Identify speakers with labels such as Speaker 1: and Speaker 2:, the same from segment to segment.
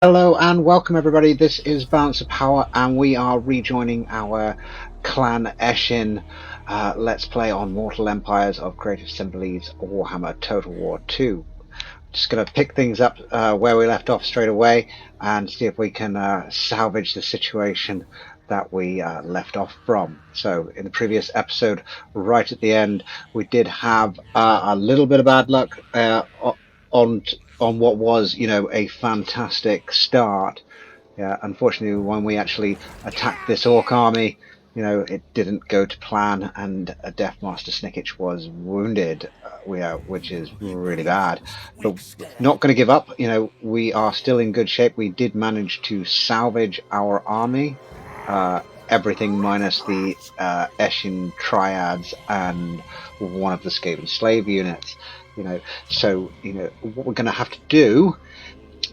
Speaker 1: Hello and welcome everybody, this is Balance of Power and we are rejoining our clan Eshin Let's Play on Mortal Empires of Creative Assembly's Warhammer Total War 2. Just going to pick things up where we left off straight away and see if we can salvage the situation that we left off from. So in the previous episode, right at the end, we did have a little bit of bad luck on on what was, a fantastic start. Yeah, unfortunately, when we actually attacked this orc army, it didn't go to plan, and a Deathmaster Snikch was wounded, which is really bad. But not going to give up. We are still in good shape. We did manage to salvage our army, everything minus the Eshin triads and one of the Skaven slave units. So what we're going to have to do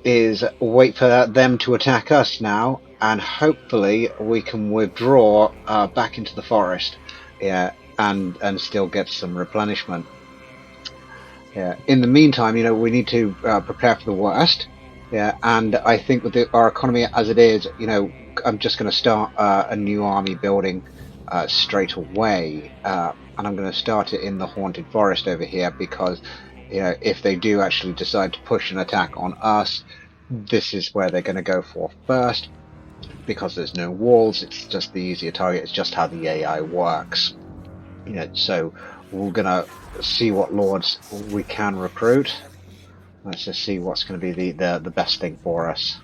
Speaker 1: is wait for them to attack us now, and hopefully we can withdraw back into the forest, yeah, and still get some replenishment. Yeah. In the meantime, we need to prepare for the worst. Yeah, and I think with our economy as it is, I'm just going to start a new army building straight away, and I'm going to start it in the haunted forest over here because, if they do actually decide to push an attack on us, this is where they're going to go for first, because there's no walls. It's just the easier target. It's just how the AI works. So we're going to see what lords we can recruit. Let's just see what's going to be the best thing for us.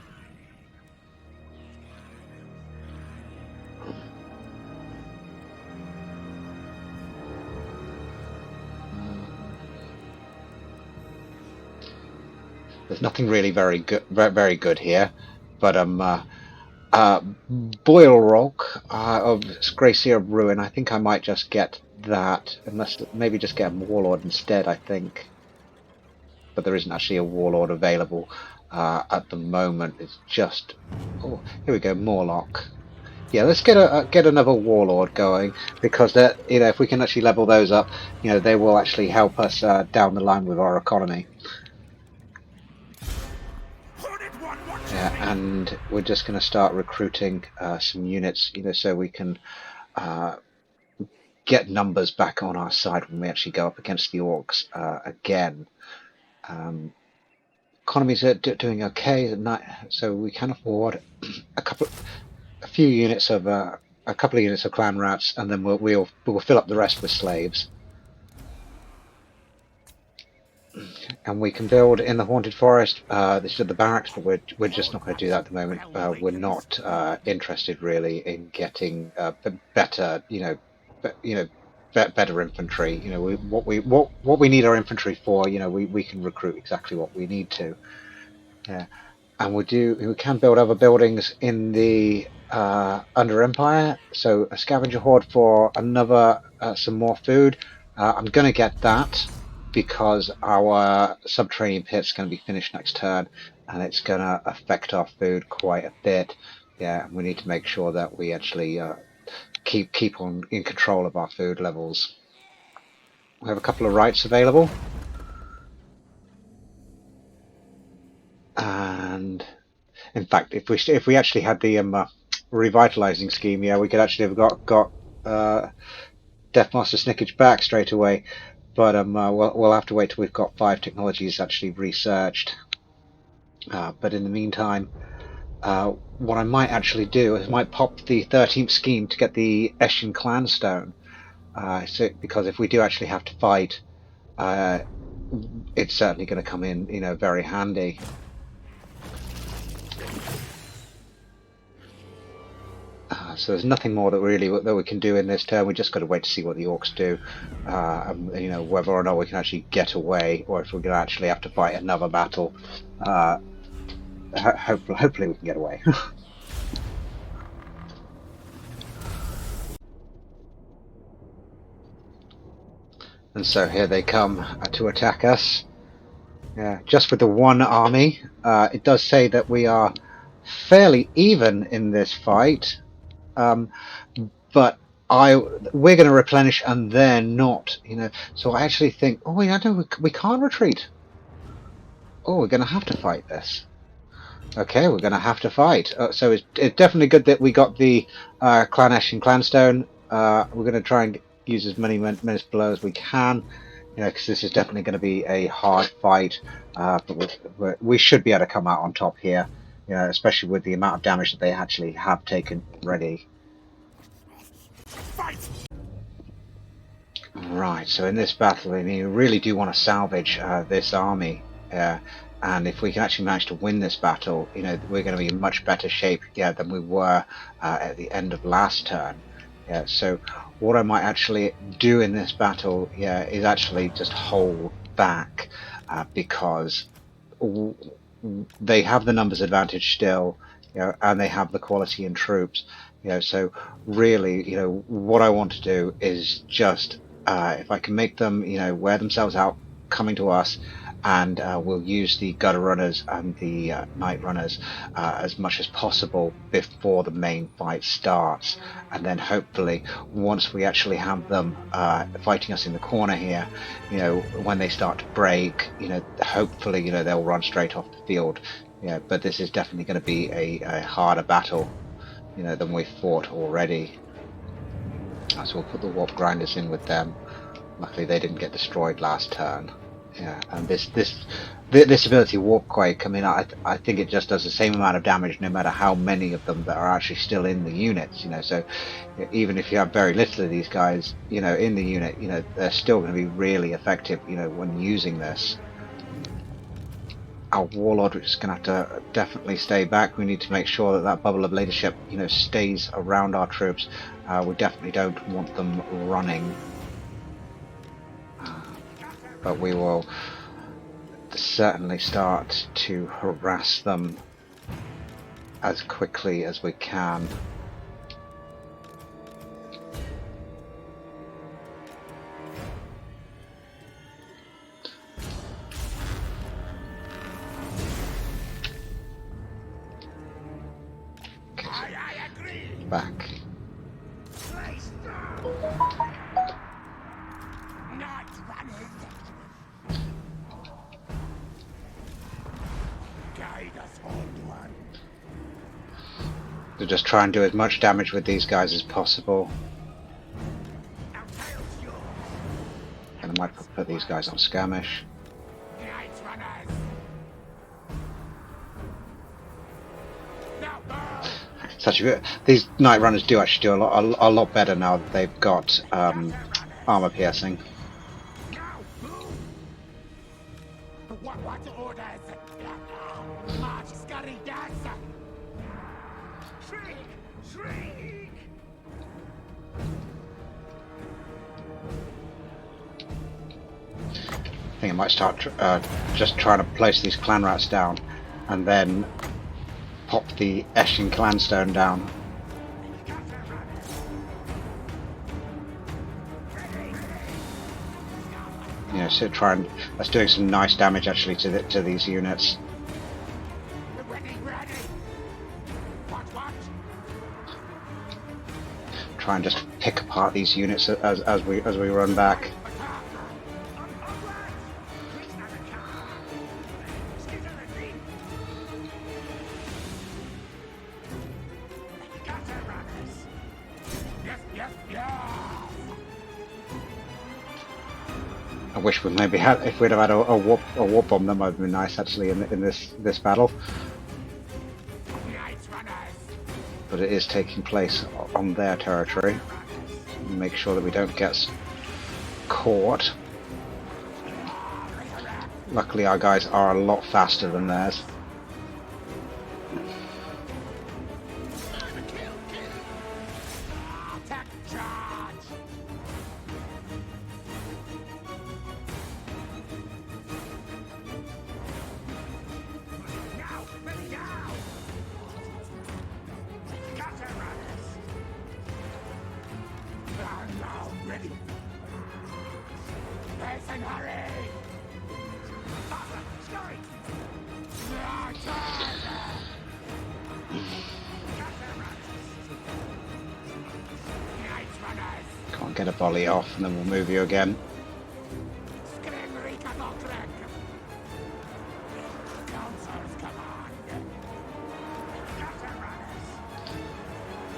Speaker 1: There's nothing really very good here, but Boil Rock of Gracia of Ruin. I think I might just get that, unless maybe just get a Warlord instead. I think, but there isn't actually a Warlord available at the moment. It's just here we go, Morlock. Yeah, let's get another Warlord going, because that if we can actually level those up, they will actually help us down the line with our economy. Yeah, and we're just going to start recruiting some units, so we can get numbers back on our side when we actually go up against the orcs again. Economies are doing okay, so we can afford a few units of a couple of units of clan rats, and then we'll fill up the rest with slaves. And we can build in the haunted forest. This is the barracks, but we're just not going to do that at the moment. We're not interested really in getting better, better infantry. What we need our infantry for. We can recruit exactly what we need to. Yeah, and we can build other buildings in the under Empire. So a scavenger horde for another some more food. I'm going to get that, because our subterranean pit's going to be finished next turn, and it's going to affect our food quite a bit. Yeah, we need to make sure that we actually keep on in control of our food levels. We have a couple of rights available, and in fact, if we actually had the revitalizing scheme, yeah, we could actually have got Deathmaster Snikch back straight away. But we'll have to wait till we've got 5 technologies actually researched. But in the meantime, what I might actually do is I might pop the 13th scheme to get the Eshin clan stone. Because if we do actually have to fight, it's certainly going to come in, very handy. So there's nothing more that we can do in this turn. We just got to wait to see what the orcs do, whether or not we can actually get away, or if we're going to actually have to fight another battle. Hopefully we can get away. And so here they come to attack us. Yeah, just with the one army. It does say that we are fairly even in this fight. But we're going to replenish and they're not, So I actually think, we can't retreat. Oh, we're going to have to fight this. Okay, we're going to have to fight. So it's definitely good that we got the Clan Eshin Clanstone. We're going to try and use as many minutes below as we can, because this is definitely going to be a hard fight. But we should be able to come out on top here, especially with the amount of damage that they actually have taken already.
Speaker 2: Fight!
Speaker 1: Right, so in this battle, you really do want to salvage this army. And if we can actually manage to win this battle, we're going to be in much better shape, than we were at the end of last turn. So what I might actually do in this battle, is actually just hold back, because they have the numbers advantage still, and they have the quality in troops. So really, what I want to do is just, if I can make them, wear themselves out coming to us, and we'll use the gutter runners and the night runners as much as possible before the main fight starts, and then hopefully once we actually have them fighting us in the corner here, when they start to break, hopefully they'll run straight off the field. But this is definitely going to be a harder battle than we've fought already. So we'll put the warp grinders in with them. Luckily they didn't get destroyed last turn. And this ability Warp Quake, I think it just does the same amount of damage no matter how many of them that are actually still in the units. So even if you have very little of these guys, in the unit, they're still going to be really effective, when using this. Our Warlord is going to have to definitely stay back. We need to make sure that that bubble of leadership, stays around our troops. We definitely don't want them running. But we will certainly start to harass them as quickly as we can. Okay, so back. To just try and do as much damage with these guys as possible. And I might put these guys on skirmish. These night runners do actually do a lot better now that they've got armor piercing. I think I might start just trying to place these clan rats down, and then pop the Eshin clanstone down. So that's doing some nice damage actually to these units. Try and just pick apart these units as we run back. I wish we maybe had, if we'd have had a warp bomb, that might have been nice actually in this battle. But it is taking place on their territory. Make sure that we don't get caught. Luckily our guys are a lot faster than theirs. Can't get a volley off, and then we'll move you again.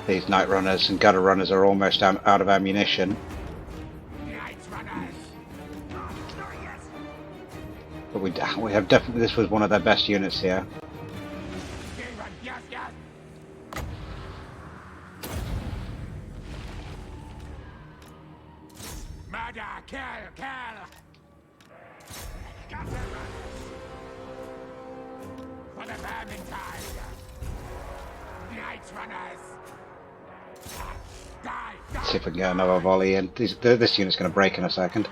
Speaker 1: These night runners and gutter runners are almost out of ammunition. But we have definitely, this was one of their best units here. See if we can get another volley in. This unit's going to break in a second.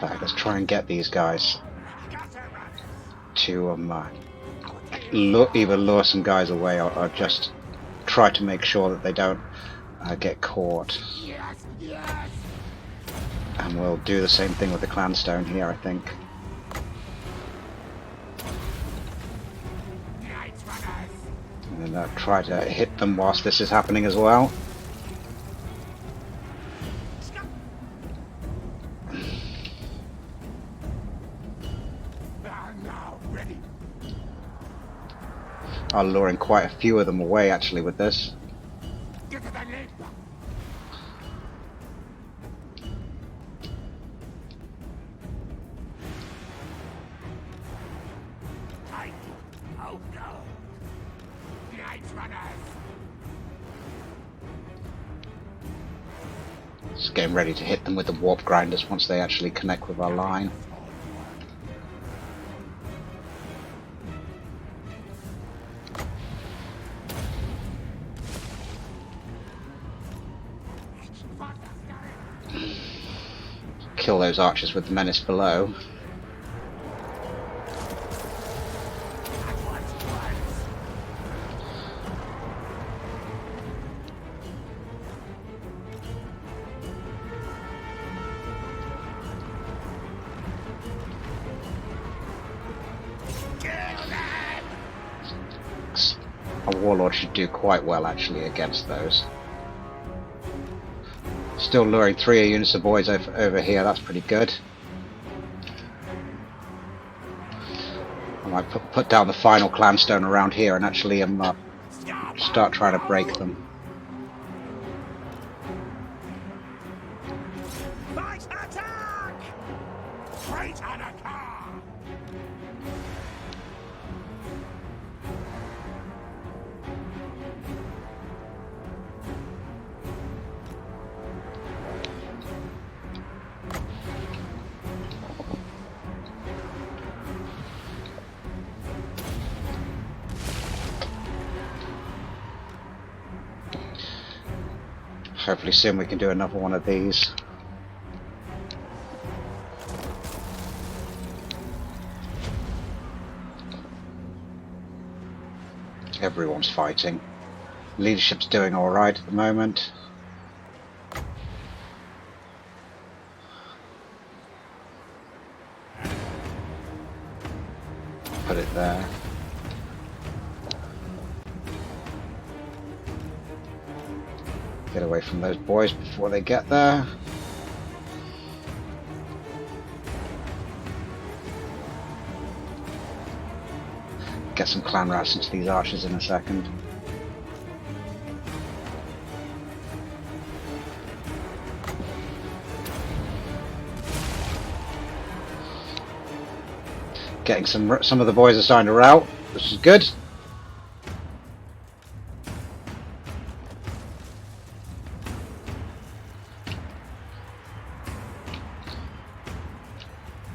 Speaker 1: Right, let's try and get these guys to either lure some guys away or just try to make sure that they don't get caught. And we'll do the same thing with the clanstone here, I think. And then try to hit them whilst this is happening as well. I'm luring quite a few of them away actually with this. Just getting ready to hit them with the warp grinders once they actually connect with our line. Kill those archers with the menace below. A warlord should do quite well actually against those. Still luring 3 units of boys over here, that's pretty good. I might put down the final clanstone around here and actually start trying to break them. Hopefully soon we can do another one of these. Everyone's fighting. Leadership's doing alright at the moment. Put it there. Get away from those boys before they get there. Get some clan rats into these archers in a second. Getting some of the boys assigned to rout, which is good.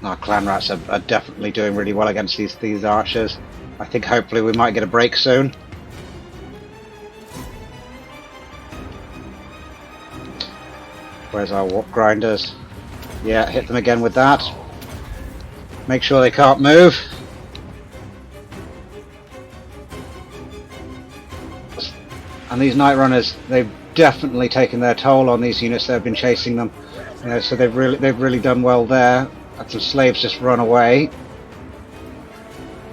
Speaker 1: Our clan rats are definitely doing really well against these archers. I think hopefully we might get a break soon. Where's our warp grinders? Yeah, hit them again with that. Make sure they can't move. And these night runners, they've definitely taken their toll on these units that have been chasing them. You know, so they've really done well there. Had some slaves just run away.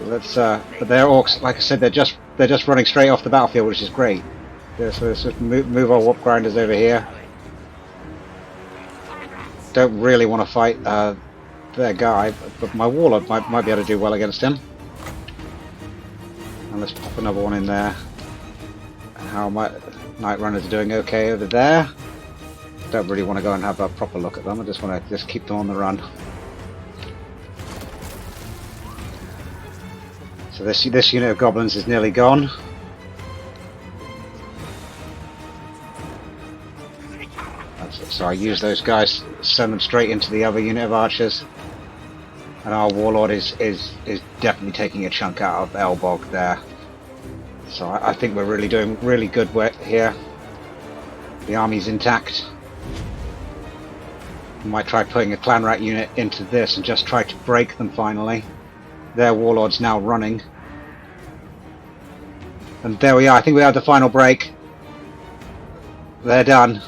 Speaker 1: Let's. But they're orcs. Like I said, they're just running straight off the battlefield, which is great. Yeah, so let's just move our warp grinders over here. Don't really want to fight their guy, but my warlord might be able to do well against him. And let's pop another one in there. And how my Night Runners are doing okay over there. Don't really want to go and have a proper look at them. I just want to keep them on the run. So this unit of goblins is nearly gone. So I use those guys, send them straight into the other unit of archers, and our warlord is definitely taking a chunk out of Elbog there. So I think we're really doing really good work here. The army's intact. We might try putting a clan rat unit into this and just try to break them finally. Their warlord's now running. And there we are, I think we have the final break. They're done.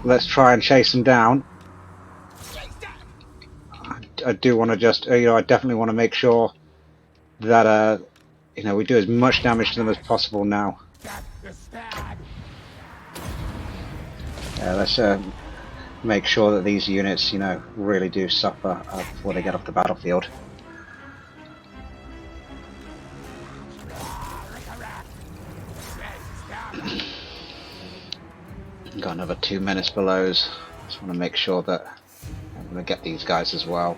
Speaker 1: Let's try and chase them down. I do want to just, I definitely want to make sure that, we do as much damage to them as possible now. Yeah, let's make sure that these units, really do suffer before they get off the battlefield. Got another 2 minutes below. Just want to make sure that I'm going to get these guys as well.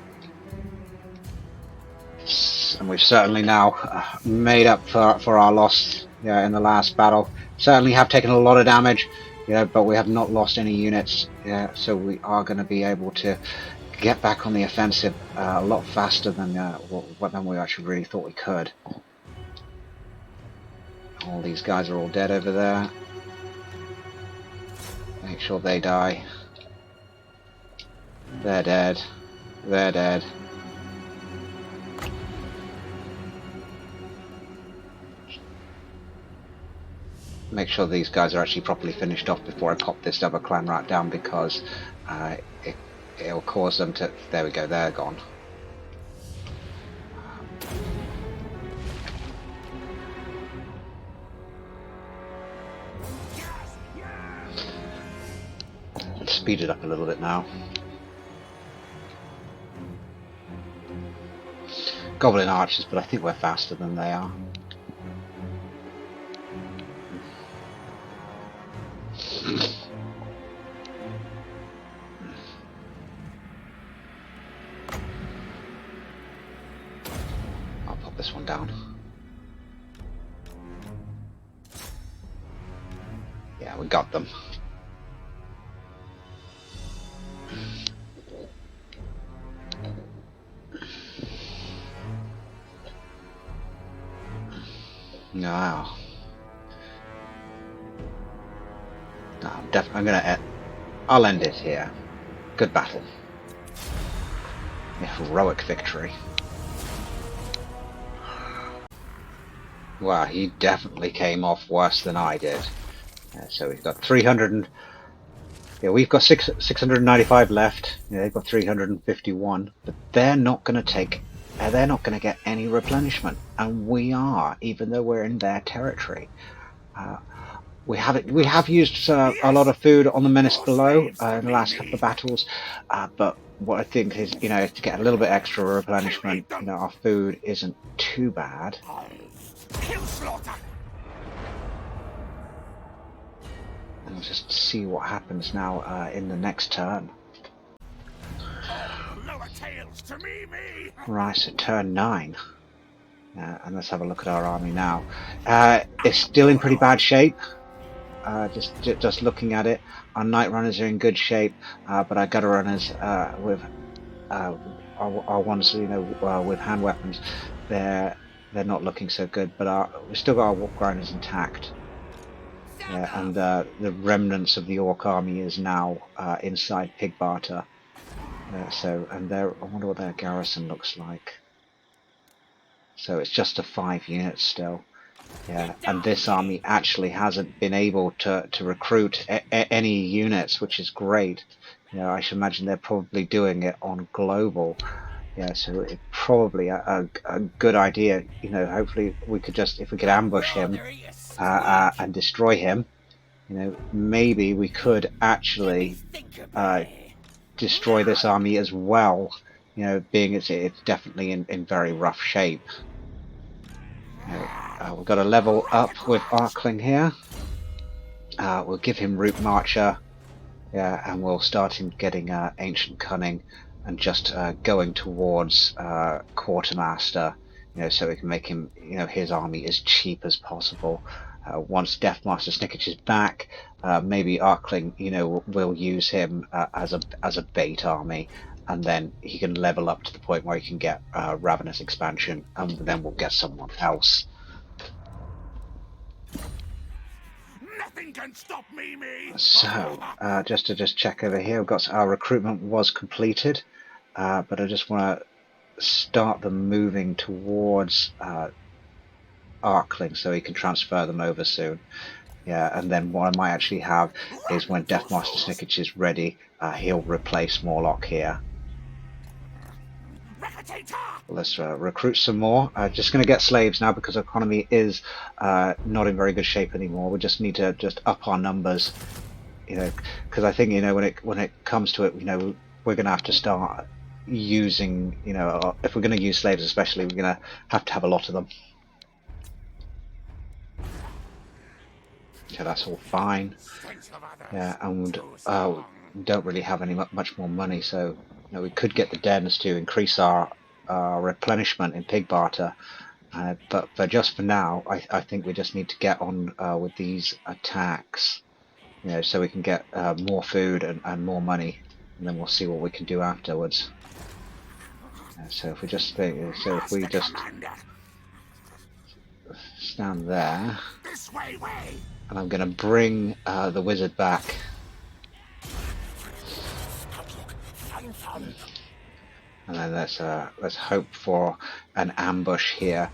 Speaker 1: And we've certainly now made up for our loss in the last battle. Certainly have taken a lot of damage, but we have not lost any units. So we are going to be able to get back on the offensive a lot faster than we actually really thought we could. All these guys are all dead over there. Make sure they die. They're dead. They're dead. Make sure these guys are actually properly finished off before I pop this other clan rat down, because it'll cause them to... There we go, they're gone. Let's speed it up a little bit now. Goblin archers, but I think we're faster than they are. I'll pop this one down. Yeah, we got them. No. I'll end it here. Good battle. A heroic victory. Wow, he definitely came off worse than I did. So we've got 300 and... Yeah, we've got 695 left. Yeah, they've got 351. But they're not going to take... they're not going to get any replenishment. And we are, even though we're in their territory. We have used a lot of food on the menace below in the last couple of battles, but what I think is, to get a little bit extra replenishment, our food isn't too bad. And we'll just see what happens now in the next turn. Right, so turn 9. And let's have a look at our army now. It's still in pretty bad shape. Just looking at it, our Night Runners are in good shape, but our Gutter Runners with our ones with hand weapons, they're not looking so good. But we've still got our Warp Grinders intact, and the remnants of the Orc army is now inside Pigbarter. And I wonder what their garrison looks like. So it's just a 5 units still. Yeah, and this army actually hasn't been able to recruit any units, which is great. I should imagine they're probably doing it on global. Yeah, so it's probably a good idea. Hopefully we could just, if we could ambush him and destroy him, maybe we could actually destroy this army as well. Being it's definitely in very rough shape. We've got a level up with Arkling here. We'll give him Root Marcher, yeah, and we'll start him getting Ancient Cunning and just going towards Quartermaster, so we can make him, his army as cheap as possible. Once Deathmaster Snikch is back, maybe Arkling, will use him as a bait army, and then he can level up to the point where he can get Ravenous Expansion, and then we'll get someone else.
Speaker 2: Nothing can stop me.
Speaker 1: So, just to check over here, we've got our recruitment was completed, but I just want to start them moving towards Arkling so he can transfer them over soon. Yeah, and then what I might actually have is when Deathmaster Snikch is ready, he'll replace Morlock here. Let's recruit some more. Just going to get slaves now because our economy is not in very good shape anymore. We just need to just up our numbers, because I think when it comes to it, we're going to have to start using, if we're going to use slaves especially, we're going to have a lot of them. Yeah, that's all fine. Yeah, and we don't really have much more money, so we could get the dens to increase our replenishment in pig barter, but just for now, I think we just need to get on with these attacks, so we can get more food and more money, and then we'll see what we can do afterwards. So if we just stand there, and I'm going to bring the wizard back. And then let's hope for an ambush here.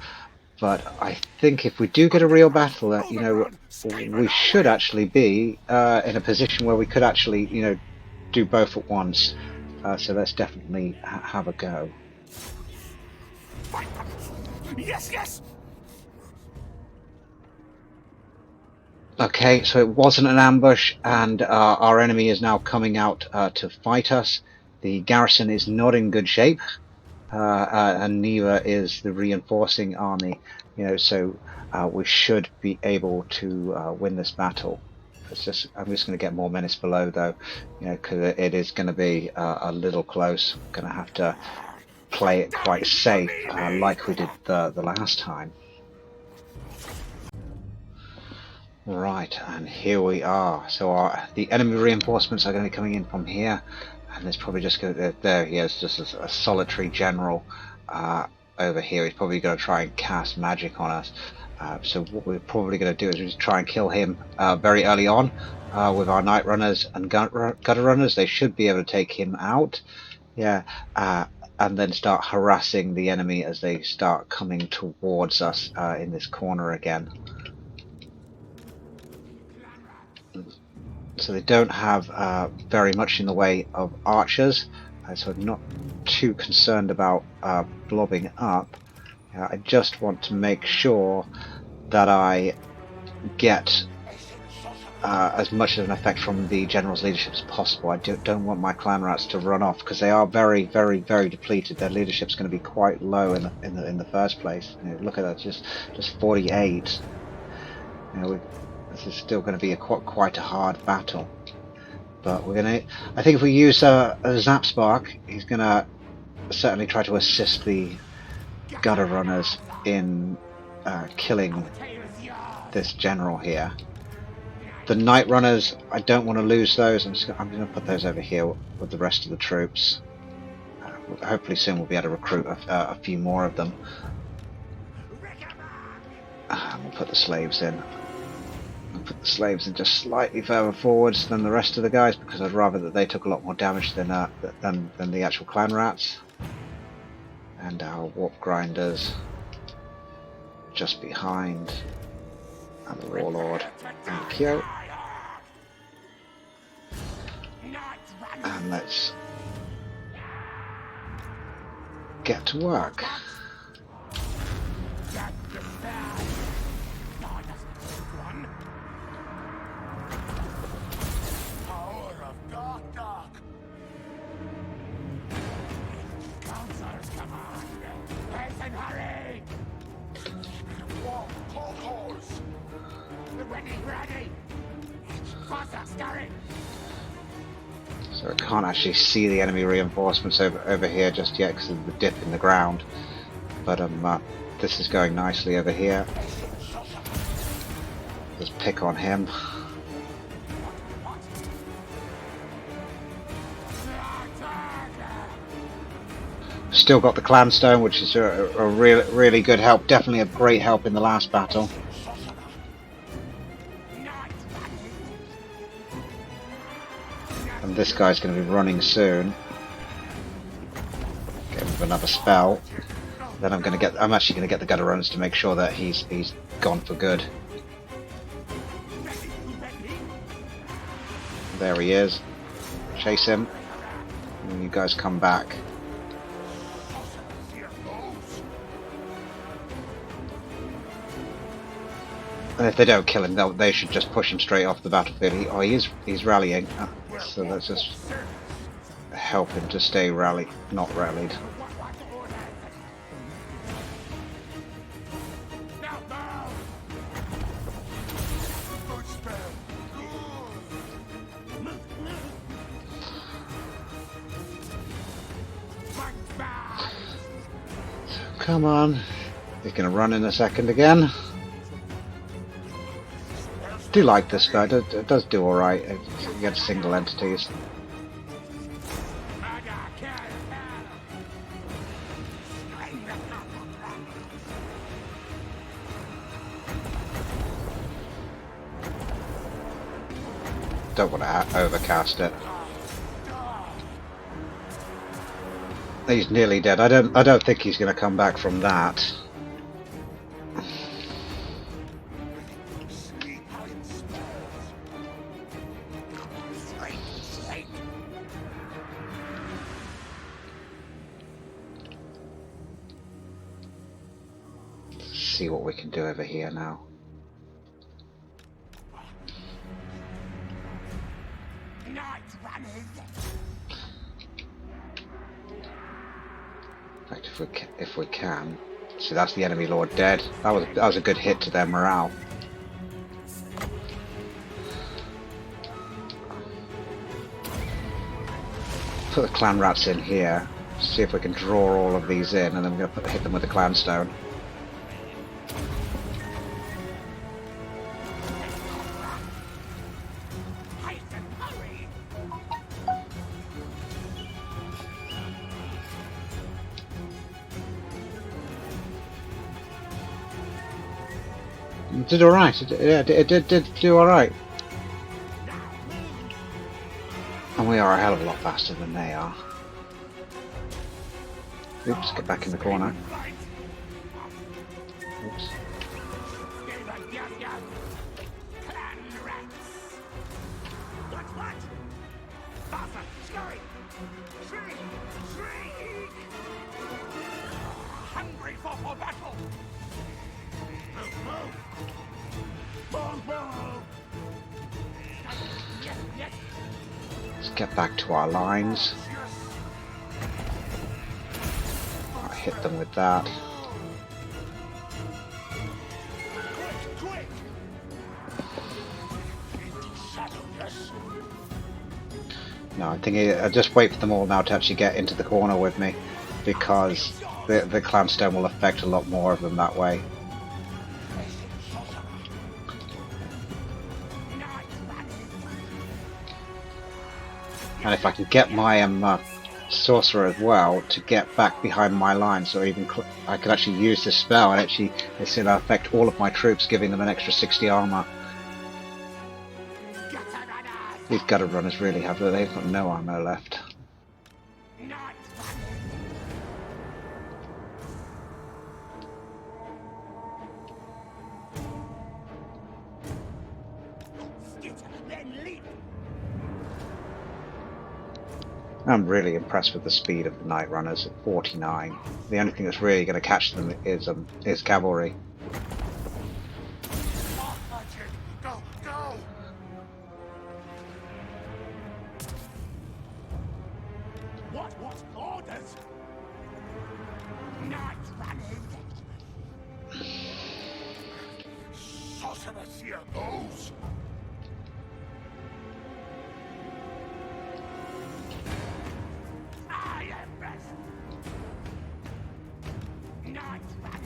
Speaker 1: But I think if we do get a real battle, we should actually be in a position where we could actually, do both at once. So let's definitely have a go.
Speaker 2: Yes.
Speaker 1: Okay, so it wasn't an ambush, and our enemy is now coming out to fight us. The garrison is not in good shape, and neither is the reinforcing army. So we should be able to win this battle. I'm just going to get more menace below, though, because it is going to be a little close. We're going to have to play it quite safe, like we did the last time. Right, and here we are. So the enemy reinforcements are going to be coming in from here, and there's probably just going to, there he is, just a solitary general over here. He's probably going to try and cast magic on us. So what we're probably going to do is just try and kill him very early on with our night runners and gutter runners. They should be able to take him out. Yeah, and then start harassing the enemy as they start coming towards us in this corner again. So they don't have very much in the way of archers, so I'm not too concerned about blobbing up. I just want to make sure that I get as much of an effect from the general's leadership as possible. I don't want my clan rats to run off because they are very, very, very depleted. Their leadership's going to be quite low in the first place. Look at that, just 48. This is still going to be quite a hard battle, but I think if we use a Zap Spark, he's going to certainly try to assist the gutter runners in killing this general here. The night runners, I don't want to lose those. I'm going to put those over here with the rest of the troops. Hopefully soon we'll be able to recruit a few more of them. We'll put the slaves in. Put the slaves in just slightly further forwards than the rest of the guys because I'd rather that they took a lot more damage than the actual clan rats. And our warp grinders just behind, and the warlord and the Kyo. And let's get to work. So I can't actually see the enemy reinforcements over here just yet because of the dip in the ground. But this is going nicely over here. Just pick on him. Still got the clan stone, which is a really good help. Definitely a great help in the last battle. And this guy's going to be running soon. Get him with another spell. Then I'm actually going to get the gutter runners to make sure that he's gone for good. There he is. Chase him. And you guys come back. And if they don't kill him, they should just push him straight off the battlefield. He's rallying. So let's just help him to stay not rallied. Come on. He's going to run in a second again. I do like this guy. It does do alright. You get single entities. Don't want to overcast it. He's nearly dead. I don't think he's going to come back from that. See what we can do over here now. In fact, if we can. See, that's the enemy lord dead. That was a good hit to their morale. Put the clan rats in here. See if we can draw all of these in, and then we're going to hit them with the clan stone. It did alright. It did do alright. And we are a hell of a lot faster than they are. Oops, get back in the corner. Oops. Let's get back to our lines. I hit them with that. No, I'm thinking I'll just wait for them all now to actually get into the corner with me, because the clan stone will affect a lot more of them that way. And if I can get my sorcerer as well to get back behind my line, so even I could actually use this spell and actually it's going to affect all of my troops, giving them an extra 60 armor. These gutter runners really they've got no armor left. I'm really impressed with the speed of the Night Runners at 49. The only thing that's really going to catch them is cavalry.
Speaker 2: Go, go! What orders? Night running! Sorceress here goes! I am best! Night running!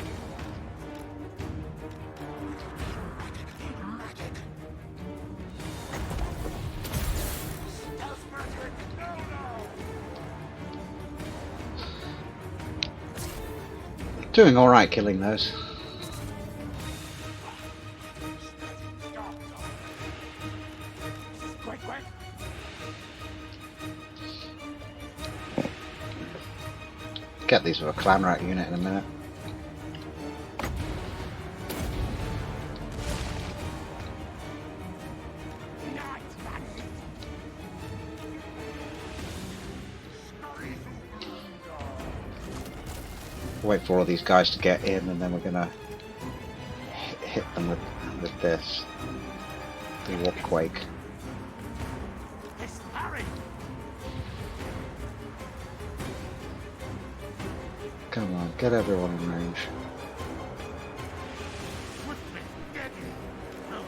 Speaker 2: Magic! Stealth magic! No!
Speaker 1: Doing alright killing those.
Speaker 2: Quick!
Speaker 1: Get these with a clan rat unit in a minute.
Speaker 2: Night running!
Speaker 1: Wait for all these guys to get in, and then we're gonna hit them with this. The Warp Quake.
Speaker 2: Hurry!
Speaker 1: Come on, get everyone in range.
Speaker 2: Swiftly, deadly! Move!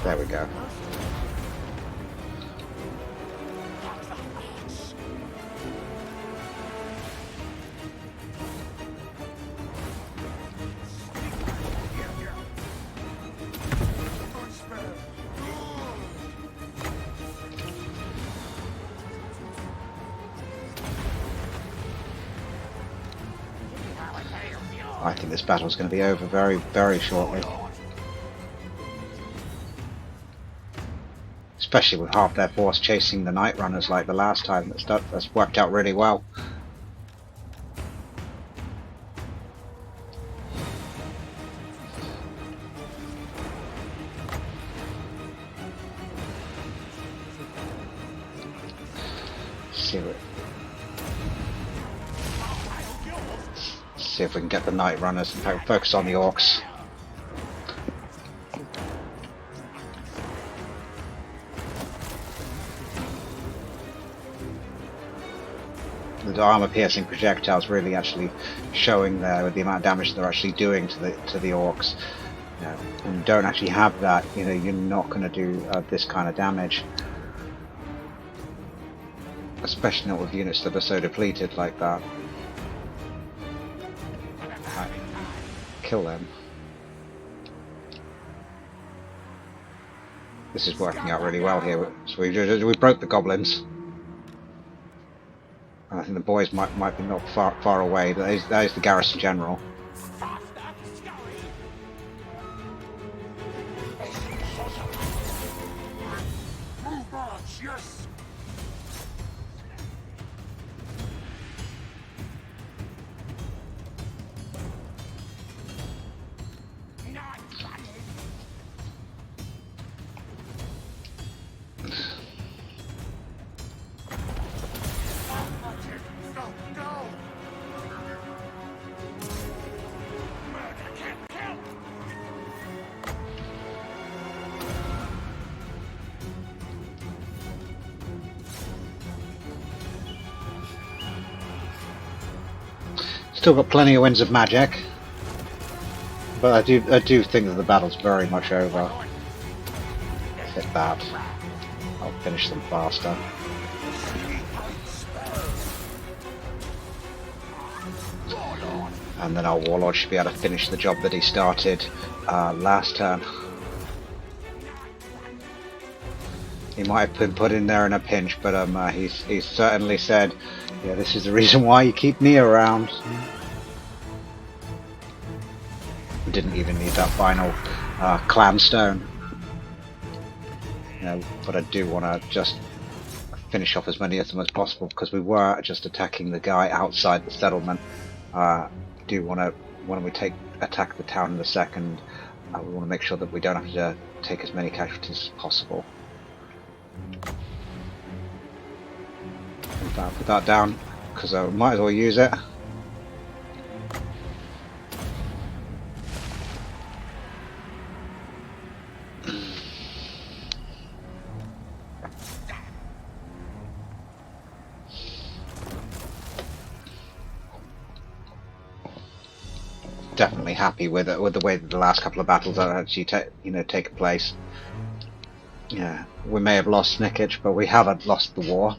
Speaker 1: There we go. I think this battle's going to be over very, very shortly. Especially with half their force chasing the Night Runners like the last time. That's worked out really well. See if we can get the Night Runners and focus on the Orcs. The armor-piercing projectiles really actually showing there with the amount of damage they're actually doing to the Orcs. You know, when you don't actually have that, you know, you're not going to do this kind of damage, especially not with units that are so depleted like that. Right. Kill them. This is working out really well here. So we broke the goblins. I think the boys might be not far away. That is the garrison general.
Speaker 2: Yes.
Speaker 1: Still got plenty of winds of magic, but I do think that the battle's very much over. Hit that. I'll finish them faster. And then our Warlord should be able to finish the job that he started last turn. He might have been put in there in a pinch, but he's certainly said, yeah, this is the reason why you keep me around. We didn't even need that final clan stone. You know, but I do want to just finish off as many of them as possible, because we were just attacking the guy outside the settlement. Do want to, when we attack the town in a second, we want to make sure that we don't have to take as many casualties as possible. I'll put that down because I might as well use it. Definitely happy with it, with the way that the last couple of battles are actually taken place. Yeah, we may have lost Snikch, but we haven't lost the war.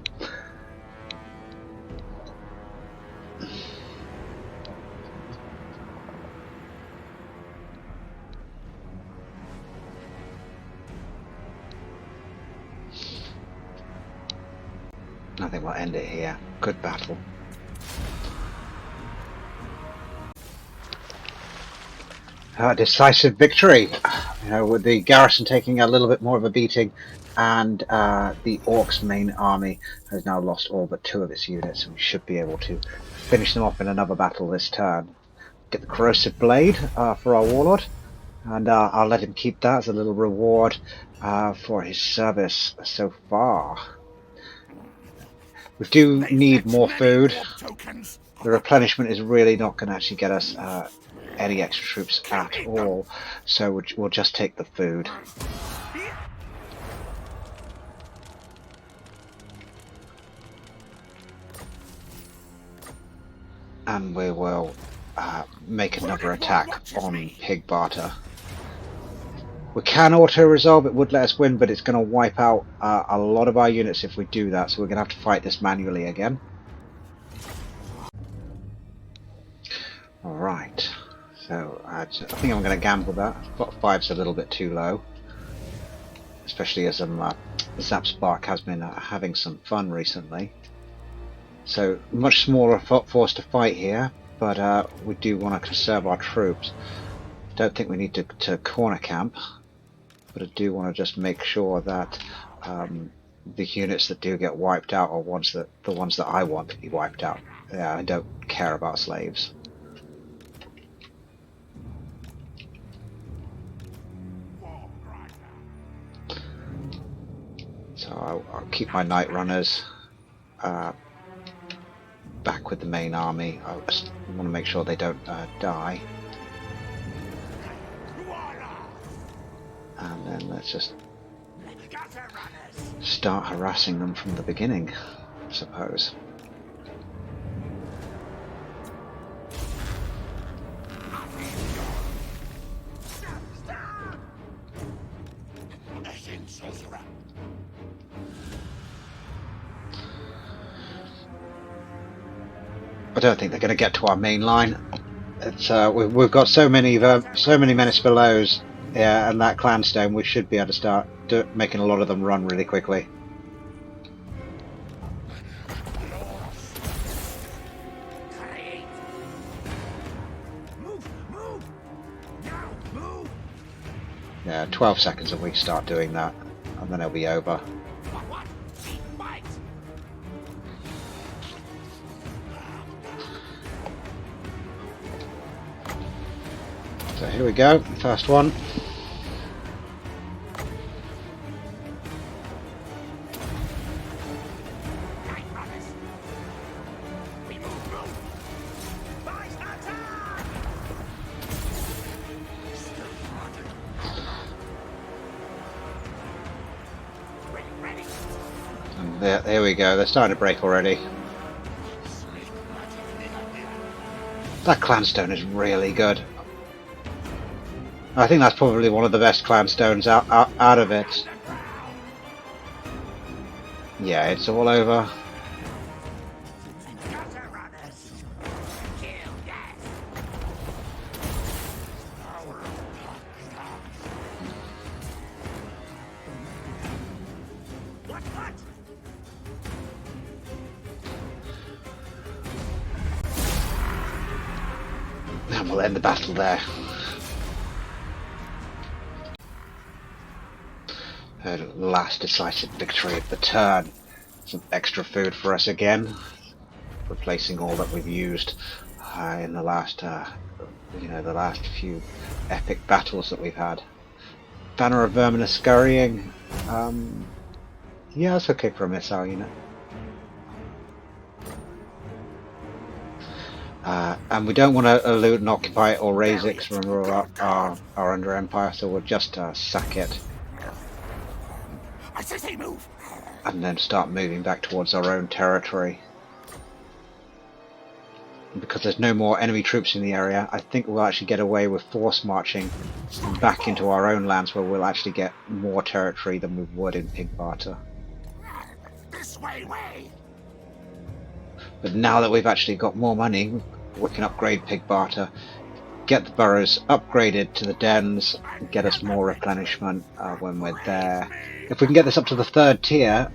Speaker 1: I think we'll end it here. Good battle. Decisive victory. With the garrison taking a little bit more of a beating, and the Orcs' main army has now lost all but 2 of its units, and we should be able to finish them off in another battle this turn. Get the Corrosive Blade for our Warlord, and I'll let him keep that as a little reward for his service so far. We do need more food. The replenishment is really not going to actually get us any extra troops at all, so we'll just take the food. And we will make another attack on Pig Barter. We can auto-resolve, it would let us win, but it's going to wipe out a lot of our units if we do that, so we're going to have to fight this manually again. Alright, so I think I'm going to gamble that. I've 5's a little bit too low, especially as Zap Spark has been having some fun recently. So much smaller force to fight here, but we do want to conserve our troops. Don't think we need to corner camp, but I do want to just make sure that the units that do get wiped out are the ones that I want to be wiped out. Yeah, I don't care about slaves. So I'll keep my Night Runners back with the main army. I just want to make sure they don't die. And then let's just start harassing them from the beginning, I suppose. I don't think they're going to get to our main line. It's we've got so many Menace Belows, yeah, and that Clanstone. We should be able to start making a lot of them run really quickly. Yeah, 12 seconds and we start doing that, and then it'll be over. So here we go, first one. And there we go, they're starting to break already. That Clanstone is really good. I think that's probably one of the best Clanstones out of it. Yeah, it's all over. And we'll end the battle there. Last decisive victory of the turn. Some extra food for us again, replacing all that we've used in the last, the last few epic battles that we've had. Banner of Vermin is scurrying. Yeah, that's okay for a missile unit. And we don't want to loot and occupy it or raise it,
Speaker 2: Bury
Speaker 1: because
Speaker 2: it.
Speaker 1: remember
Speaker 2: Good God.
Speaker 1: are under Empire, so we'll just sack it
Speaker 2: I say move.
Speaker 1: and then start moving back towards our own territory. Because there's no more enemy troops in the area, I think we'll actually get away with force marching back into our own lands, where we'll actually get more territory than we would in Pig Barter.
Speaker 2: This way.
Speaker 1: But now that we've actually got more money, we can upgrade Pig Barter, get the burrows upgraded to the dens, and get us more replenishment when we're there. If we can get this up to the 3rd tier,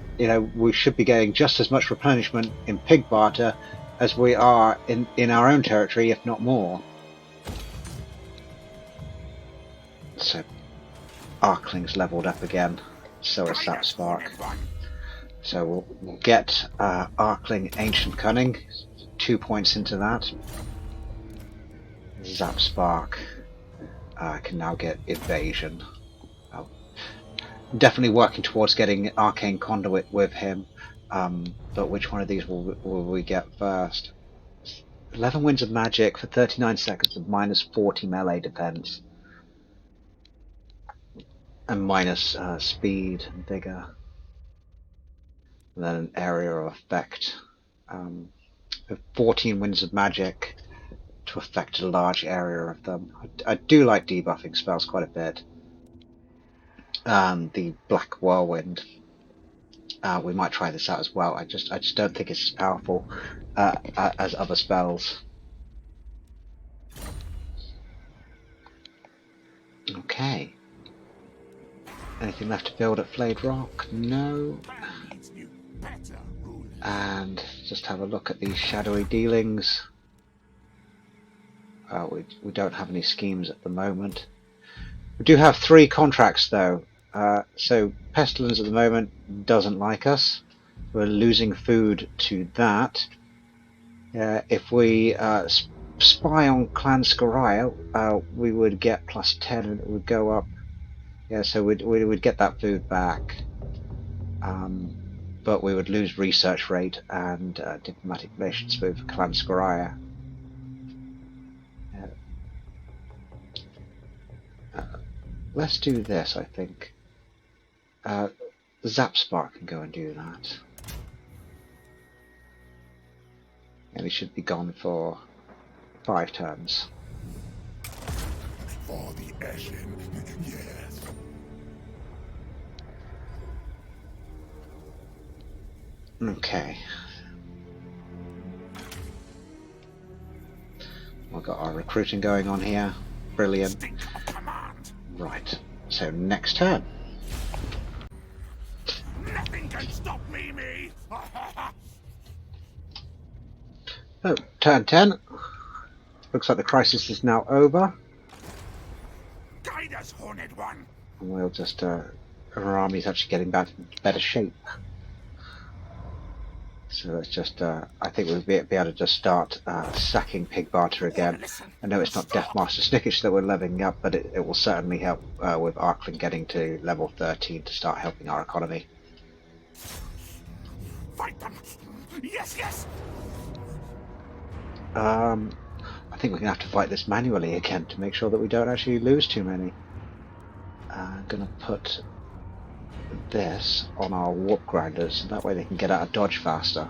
Speaker 1: we should be getting just as much replenishment in Pig Barter as we are in our own territory, if not more. So Arkling's leveled up again, so is Sapspark. So we'll get Arkling Ancient Cunning, 2 points into that. Zapspark can now get Evasion. Definitely working towards getting Arcane Conduit with him, but which one of these will we get first? 11 Winds of Magic for 39 seconds of minus 40 melee defense. And minus speed and vigor. And then an area of effect. 14 Winds of Magic to affect a large area of them. I do like debuffing spells quite a bit. The Black Whirlwind. We might try this out as well. I just don't think it's as powerful as other spells. Okay. Anything left to build at Flayed Rock? No. And just have a look at these shadowy dealings. We don't have any schemes at the moment. We do have 3 contracts though. So Pestilence at the moment doesn't like us. We're losing food to that. If we spy on Clan Skoraya, we would get plus 10 and it would go up. Yeah, so we'd get that food back. But we would lose research rate and diplomatic relations with Clan Skoraya. Let's do this, I think. Zapspark can go and do that. And he should be gone for 5 turns.
Speaker 2: For the Eshin, yes.
Speaker 1: Okay. We've got our recruiting going on here. Brilliant. Right. So next turn.
Speaker 2: Nothing can stop me.
Speaker 1: Oh, turn 10. Looks like the crisis is now over.
Speaker 2: Guide us, Horned One.
Speaker 1: And we'll just our army's actually getting back into better shape. So let's just I think we'll be able to just start sacking Pig Barter again. I know it's not Deathmaster Snikch that we're leveling up, but it will certainly help with Arkling getting to level 13 to start helping our economy.
Speaker 2: Fight them. Yes.
Speaker 1: I think we're going to have to fight this manually again to make sure that we don't actually lose too many. I'm going to put this on our warp grinders, so that way they can get out of dodge faster.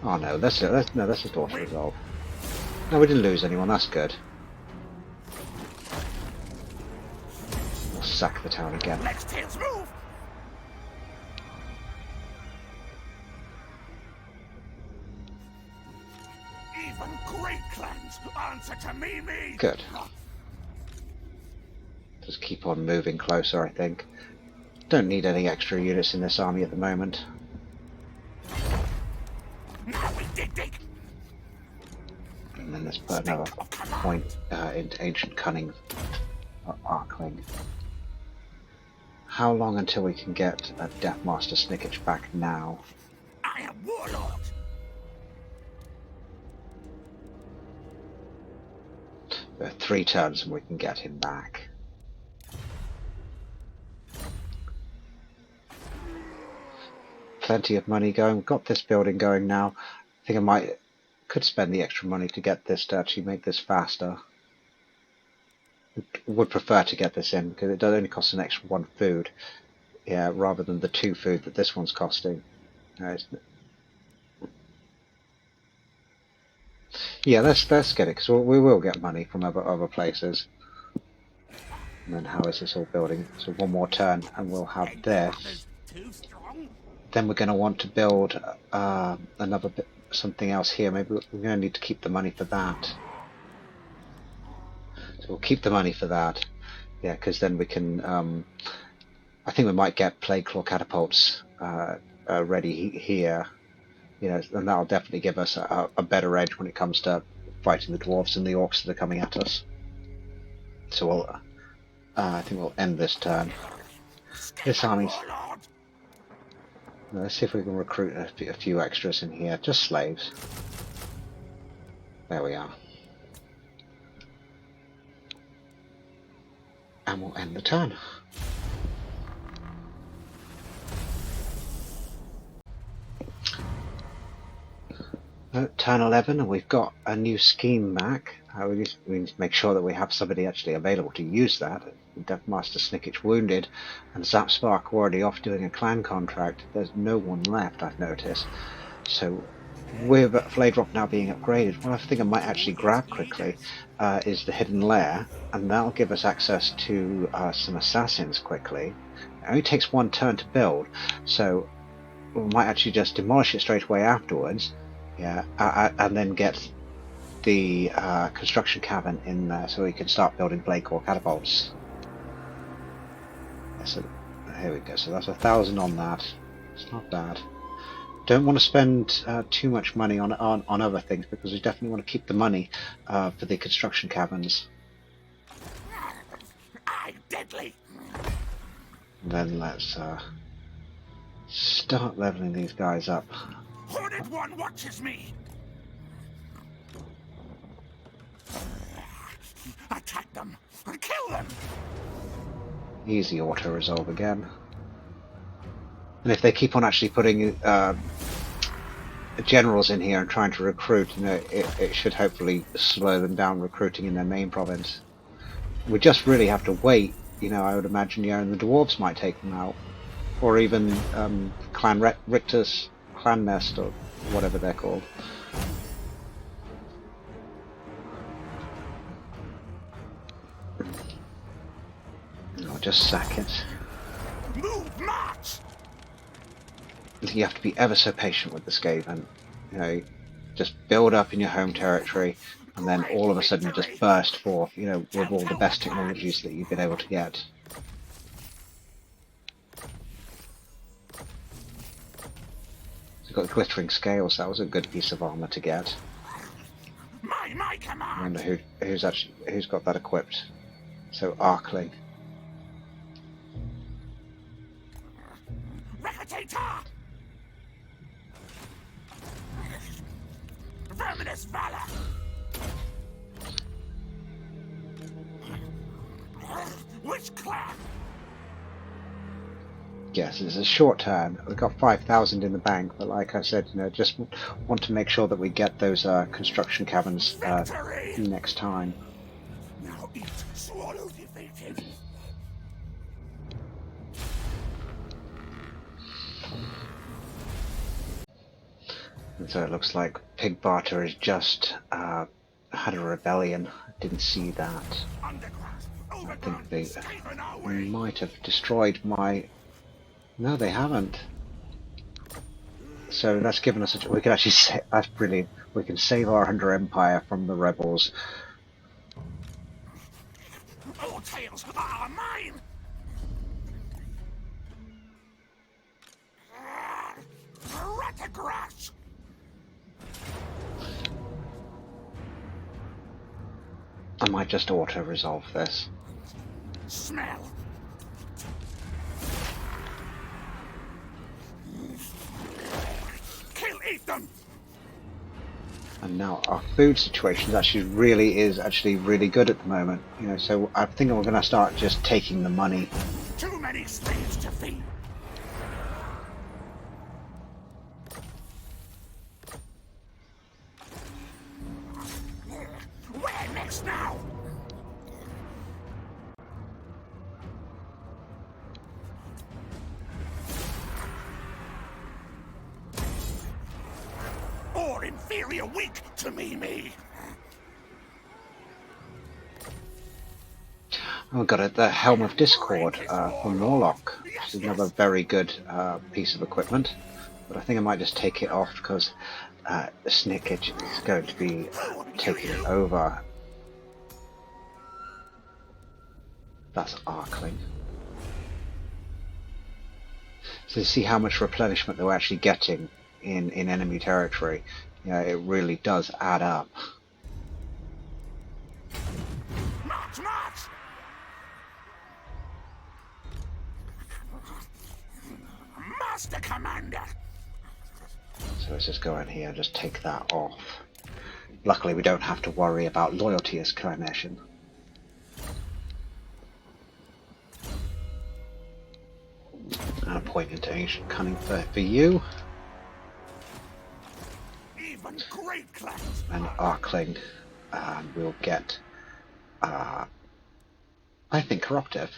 Speaker 1: Oh no, let's just auto resolve. No, we didn't lose anyone, that's good. We'll sack the town again.
Speaker 2: Let's tails move. Even great clans answer to me.
Speaker 1: Good. Just keep on moving closer, I think. Don't need any extra units in this army at the moment.
Speaker 2: Now we dig.
Speaker 1: And then let's put another point into Ancient Cunning or Arkling. How long until we can get Deathmaster Snikch back now?
Speaker 2: I am Warlord.
Speaker 1: 3 turns and we can get him back. Plenty of money going. We've got this building going now. I think I might Could spend the extra money to get this to actually make this faster. Would prefer to get this in because it does only cost an extra 1 food, yeah, rather than the 2 food that this one's costing. Yeah, let's get it because we will get money from other places. And then how is this all building? So 1 more turn and we'll have this. Then we're going to want to build another bit, something else here. Maybe we're going to need to keep the money for that. So we'll keep the money for that. Yeah, because then we can. I think we might get plague claw catapults ready here. You know, and that'll definitely give us a better edge when it comes to fighting the dwarves and the orcs that are coming at us. So we'll. I think we'll end this turn. This army's. Let's see if we can recruit a few extras in here. Just slaves. There we are. And we'll end the turn. Turn 11, and we've got a new scheme back. We need to make sure that we have somebody actually available to use that. Deathmaster Snikch wounded, and Zapspark already off doing a clan contract. There's no one left, I've noticed. So with Flaydrop now being upgraded, what I think I might actually grab quickly is the Hidden Lair, and that'll give us access to some assassins quickly. It only takes 1 turn to build, so we might actually just demolish it straight away afterwards. Yeah, and then get the construction cabin in there so we can start building plague claw catapults. So here we go. So that's 1,000 on that. It's not bad. Don't want to spend too much money on other things because we definitely want to keep the money for the construction cabins.
Speaker 2: Deadly.
Speaker 1: And then let's start leveling these guys up.
Speaker 2: Hornet one watches me. Attack them and kill them.
Speaker 1: Easy auto resolve again. And if they keep on actually putting generals in here and trying to recruit, you know, it should hopefully slow them down recruiting in their main province. We just really have to wait. You know, I would imagine, yeah, and the dwarves might take them out, or even Clan Richter's Clan Nest or whatever they're called. I'll just sack it.
Speaker 2: Move, march.
Speaker 1: You have to be ever so patient with the Skaven. You know, just build up in your home territory, and then all of a sudden you just burst forth. You know, with all the best technologies that you've been able to get. You've got glittering scales. That was a good piece of armor to get.
Speaker 2: My command.
Speaker 1: I wonder who's got that equipped. So Arkling.
Speaker 2: Recitator. Verminous valor. Which clan?
Speaker 1: Yes, it's a short turn. We've got 5,000 in the bank, but like I said, you know, just want to make sure that we get those construction cabins next time.
Speaker 2: Now eat, swallow defeated.
Speaker 1: And so it looks like Pig Barter has just had a rebellion. I didn't see that. I think they might have destroyed my... No, they haven't. So that's given us we can actually say that's brilliant. We can save our Under Empire from the rebels.
Speaker 2: All tales are mine. Ratagrass.
Speaker 1: I might just auto resolve this.
Speaker 2: Smell. Eat them.
Speaker 1: And now our food situation actually really good at the moment. You know, so I think we're going to start just taking the money.
Speaker 2: Too many slaves to feed. Where next now? Or inferior weak to me.
Speaker 1: We've got the Helm of Discord
Speaker 2: Greatest
Speaker 1: from
Speaker 2: warlord.
Speaker 1: Warlock, which
Speaker 2: Yes,
Speaker 1: is another
Speaker 2: yes.
Speaker 1: very good piece of equipment. But I think I might just take it off because Snikch is going to be
Speaker 2: Who
Speaker 1: taking
Speaker 2: you?
Speaker 1: over. That's Arkling. So you see how much replenishment they're actually getting in enemy territory. Yeah, it really does add up.
Speaker 2: March! Master Commander!
Speaker 1: So let's just go in here and just take that off. Luckily we don't have to worry about loyalty as Clan Eshin. And a point into ancient cunning for you.
Speaker 2: Even great clans.
Speaker 1: And Arkling will get, I think, corruptive.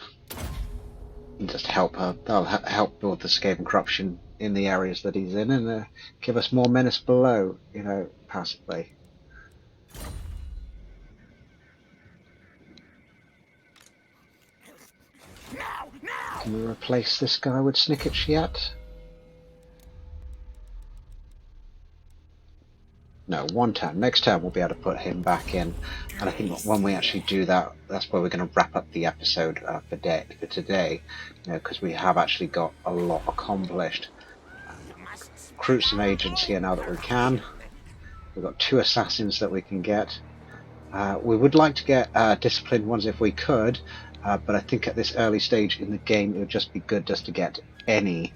Speaker 1: And just help her. That'll help build the Skaven corruption in the areas that he's in, and give us more menace below. Passively.
Speaker 2: Now!
Speaker 1: Can we replace this guy with Snikch yet? No, one turn. Next turn we'll be able to put him back in, and I think when we actually do that, that's where we're going to wrap up the episode for today. Because we have actually got a lot accomplished. Recruit some agents here now that we can. We've got 2 assassins that we can get. We would like to get disciplined ones if we could, but I think at this early stage in the game it would just be good just to get any.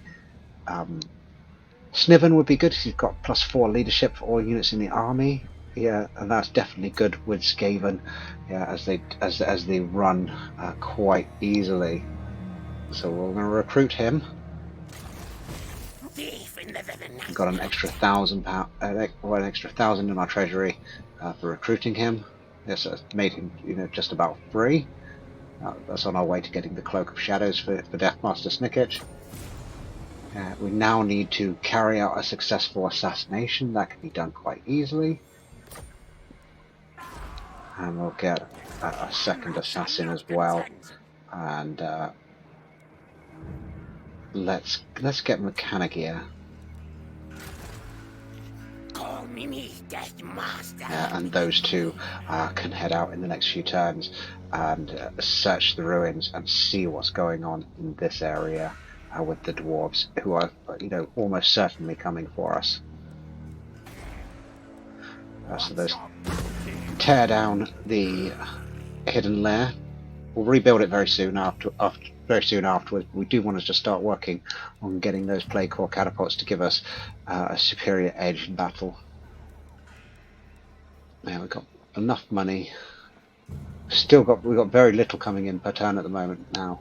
Speaker 1: Sniven would be good because he's got +4 leadership for all units in the army. Yeah, and that's definitely good with Skaven. Yeah, as they run quite easily. So we're going to recruit him. We've got an extra £1,000, an extra 1,000 in our treasury for recruiting him. Yes, that's made him, just about free. That's on our way to getting the Cloak of Shadows for Deathmaster Snikch. We now need to carry out a successful assassination. That can be done quite easily. And we'll get a second assassin as well. And let's get Mechanic here.
Speaker 2: Call me Deathmaster.
Speaker 1: And those 2 can head out in the next few turns and search the ruins and see what's going on in this area with the dwarves, who are, almost certainly coming for us. So those tear down the hidden lair. We'll rebuild it very soon afterwards. We do want to just start working on getting those plague core catapults to give us a superior edge in battle. Yeah, we've got enough money. We've got very little coming in per turn at the moment now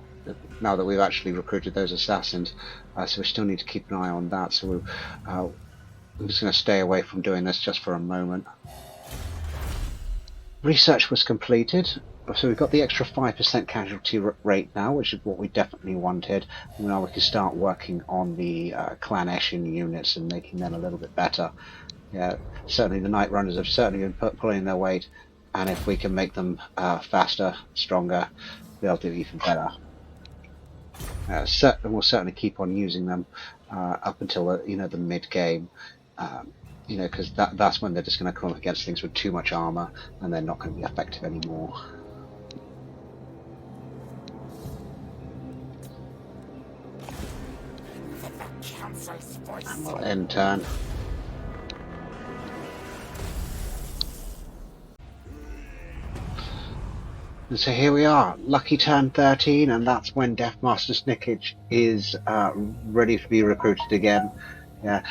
Speaker 1: that we've actually recruited those assassins. So we still need to keep an eye on that. So I'm just going to stay away from doing this just for a moment. Research was completed. So we've got the extra 5% casualty rate now, which is what we definitely wanted. And now we can start working on the Clan Eshin units and making them a little bit better. Yeah, certainly the Night Runners have certainly been pulling their weight, and if we can make them faster, stronger, they'll do even better. We'll certainly keep on using them up until the mid game. Because that's when they're just going to come up against things with too much armor, and they're not going to be effective anymore. And we'll end turn. And so here we are, lucky turn 13, and that's when Deathmaster Snikch is ready to be recruited again. Yeah,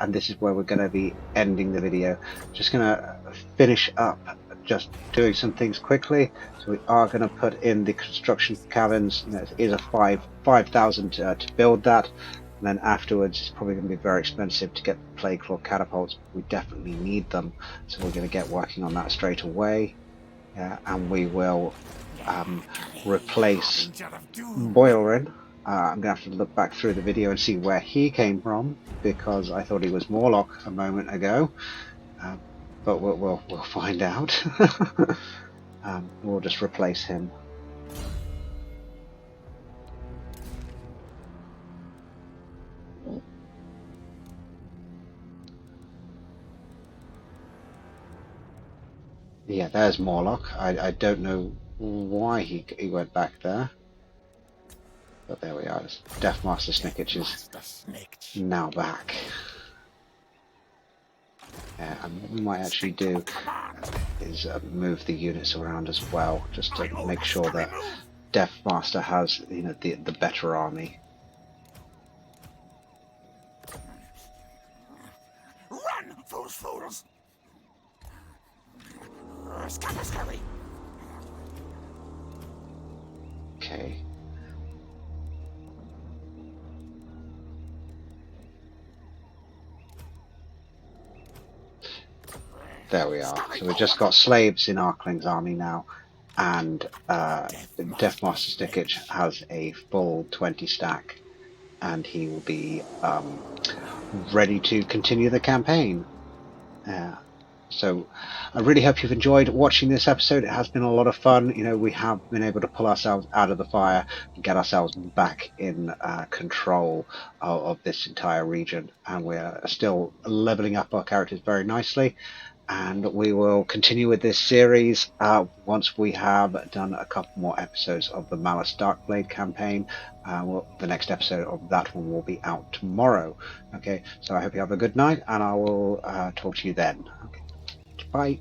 Speaker 1: and this is where we're going to be ending the video. Just going to finish up just doing some things quickly. So we are going to put in the construction cabins. It is a 5,000 to build that. And then afterwards, it's probably going to be very expensive to get the plague claw catapults. We definitely need them, so we're going to get working on that straight away. and we will replace Boilerin. I'm going to have to look back through the video and see where he came from, because I thought he was Morlock a moment ago, but we'll find out. We'll just replace him. Yeah, there's Morlock. I don't know why he went back there, but there we are. Deathmaster Snikch is now back. And what we might actually do is move the units around as well, just to make sure that Deathmaster has, the better army.
Speaker 2: Run, fools! Scurry!
Speaker 1: Okay. There we are. So we've just got slaves in Arkling's army now, and Deathmaster Snikch has a full 20 stack, and he will be ready to continue the campaign. So I really hope you've enjoyed watching this episode. It has been a lot of fun. We have been able to pull ourselves out of the fire and get ourselves back in control of this entire region, and we're still leveling up our characters very nicely. And we will continue with this series once we have done a couple more episodes of the Malice Darkblade campaign. The next episode of that one will be out tomorrow. Okay, so I hope you have a good night, and I will talk to you then. Okay, bye.